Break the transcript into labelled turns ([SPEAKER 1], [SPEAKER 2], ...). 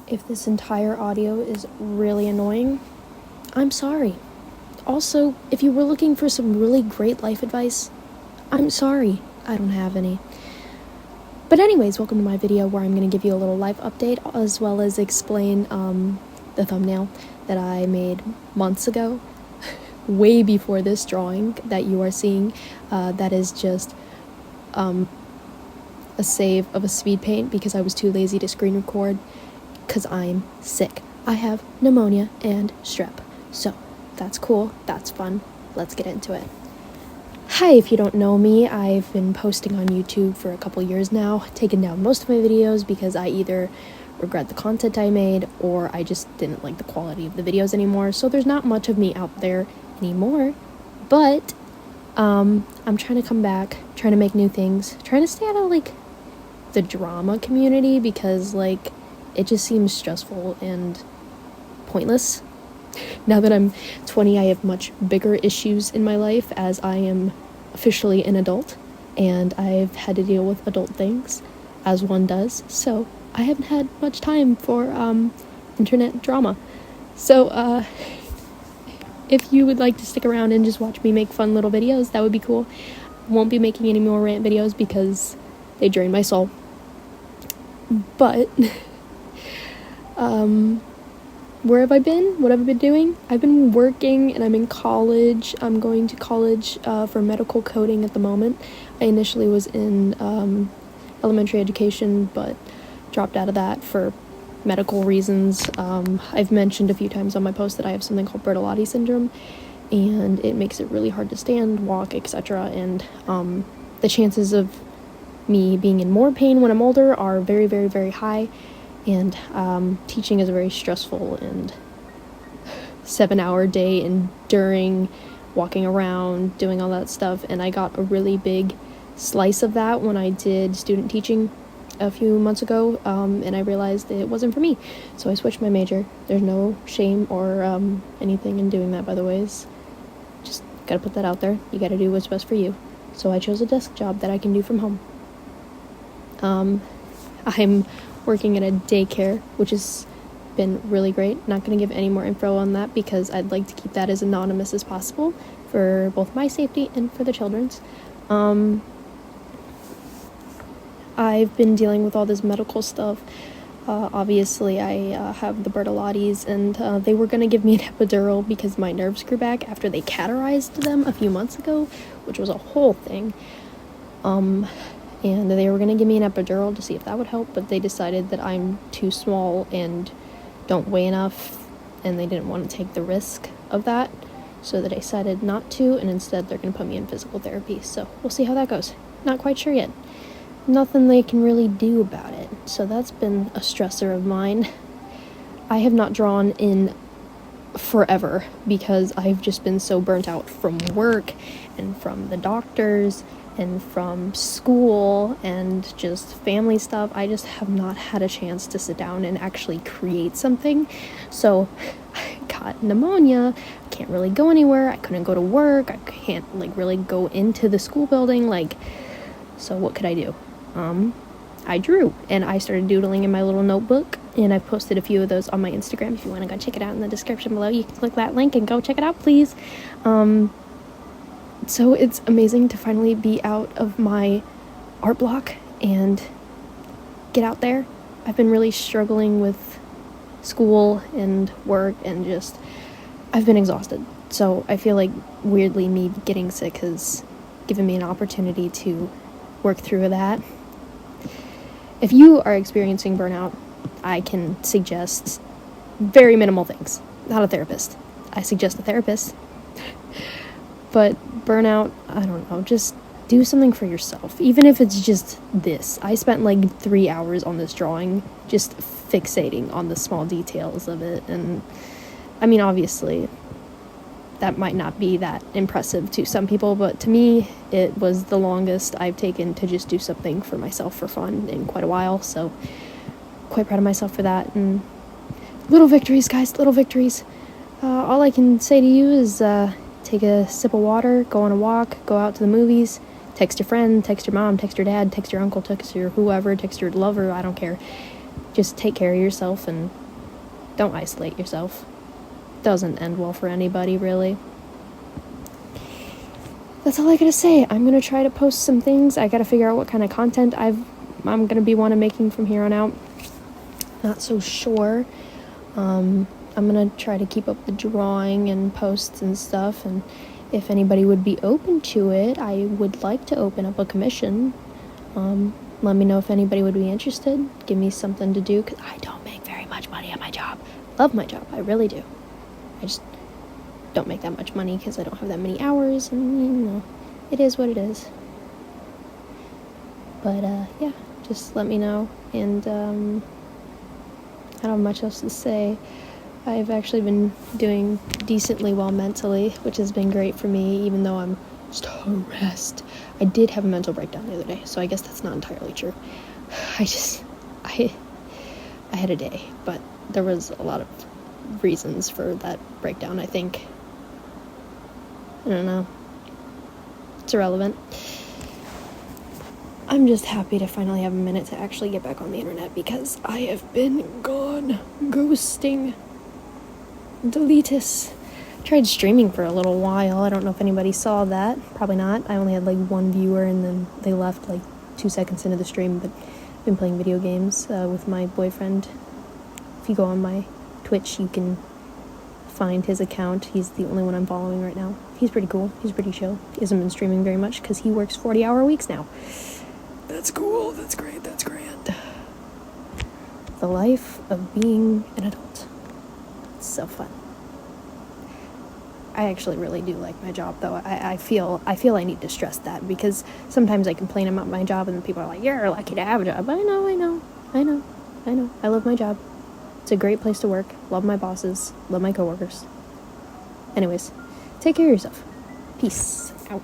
[SPEAKER 1] If this entire audio is really annoying, I'm sorry. Also, if you were looking for some really great life advice, I'm sorry, I don't have any. But anyways, welcome to my video where I'm going to give you a little life update as well as explain the thumbnail that I made months ago, way before this drawing that you are seeing. That is just a save of a Speedpaint because I was too lazy to screen record because I'm sick. I have pneumonia and strep. So that's cool, that's fun. Let's get into it. Hi, if you don't know me, I've been posting on YouTube for a couple years now, taking down most of my videos because I either regret the content I made or I just didn't like the quality of the videos anymore. So there's not much of me out there anymore, but I'm trying to come back, trying to make new things, trying to stay out of like the drama community because like it just seems stressful and pointless. Now that I'm 20, I have much bigger issues in my life as I am officially an adult and I've had to deal with adult things as one does. So I haven't had much time for internet drama. So if you would like to stick around and just watch me make fun little videos, that would be cool. I won't be making any more rant videos because they drain my soul. But where have I been? What have I been doing? I've been working and I'm in college. I'm going to college for medical coding at the moment. I initially was in elementary education, but dropped out of that for medical reasons. I've mentioned a few times on my post that I have something called burnout syndrome, and it makes it really hard to stand, walk, etc. And the chances of me being in more pain when I'm older are very, very, very high. And teaching is a very stressful and 7-hour day enduring, walking around, doing all that stuff. And I got a really big slice of that when I did student teaching a few months ago, and I realized it wasn't for me. So I switched my major. There's no shame or anything in doing that, by the way. Just gotta put that out there. You gotta do what's best for you. So I chose a desk job that I can do from home. I'm working at a daycare, which has been really great. Not going to give any more info on that because I'd like to keep that as anonymous as possible for both my safety and for the children's. I've been dealing with all this medical stuff. Obviously, I have the Bertolottis, and they were going to give me an epidural because my nerves grew back after they cauterized them a few months ago, which was a whole thing. And they were going to give me an epidural to see if that would help, but they decided that I'm too small and don't weigh enough, and they didn't want to take the risk of that, so they decided not to, and instead they're going to put me in physical therapy. So we'll see how that goes. Not quite sure yet. Nothing they can really do about it, so that's been a stressor of mine. I have not drawn in forever because I've just been so burnt out from work and from the doctors and from school and just family stuff. I just have not had a chance to sit down and actually create something. So I got pneumonia, I can't really go anywhere, I couldn't go to work, I can't like really go into the school building, so what could I do? I drew, and I started doodling in my little notebook, and I've posted a few of those on my Instagram. If you want to go check it out in the description below, you can click that link and go check it out, please. So it's amazing to finally be out of my art block and get out there. I've been really struggling with school and work and I've been exhausted. So I feel like weirdly me getting sick has given me an opportunity to work through that. If you are experiencing burnout, I can suggest very minimal things. Not a therapist. I suggest a therapist. But burnout, I don't know, just do something for yourself. Even if it's just this. I spent like 3 hours on this drawing, just fixating on the small details of it. And I mean, obviously, that might not be that impressive to some people, but to me, it was the longest I've taken to just do something for myself for fun in quite a while. So quite proud of myself for that. And little victories, guys, little victories. All I can say to you is take a sip of water, go on a walk, go out to the movies, text your friend, text your mom, text your dad, text your uncle, text your whoever, text your lover, I don't care. just take care of yourself and don't isolate yourself. Doesn't end well for anybody, really. That's all I gotta say. I'm gonna try to post some things. I gotta figure out what kind of content I'm gonna be making from here on out. Not so sure. I'm gonna try to keep up the drawing and posts and stuff, and if anybody would be open to it, I would like to open up a commission. Let me know if anybody would be interested. Give me something to do, because I don't make very much money at my job. Love my job, I really do. I just don't make that much money because I don't have that many hours, and it is what it is. But yeah, just let me know, and I don't have much else to say. I've actually been doing decently well mentally, which has been great for me, even though I'm stressed. I did have a mental breakdown the other day, so I guess that's not entirely true. I had a day, but there was a lot of reasons for that breakdown, I think. I don't know. It's irrelevant. I'm just happy to finally have a minute to actually get back on the internet, because I have been gone. Ghosting. Deletus. Tried streaming for a little while. I don't know if anybody saw that. Probably not. I only had like one viewer, and then they left like 2 seconds into the stream, but I've been playing video games with my boyfriend. If you go on my Twitch, you can find his account. He's the only one I'm following right now. He's pretty cool. He's pretty chill. He hasn't been streaming very much because he works 40-hour weeks now. That's cool. That's great. That's grand. The life of being an adult. It's so fun. I actually really do like my job, though. I feel I need to stress that, because sometimes I complain about my job and people are like, "You're lucky to have a job." I know. I love my job. It's a great place to work. Love my bosses. Love my coworkers. Anyways, take care of yourself. Peace out.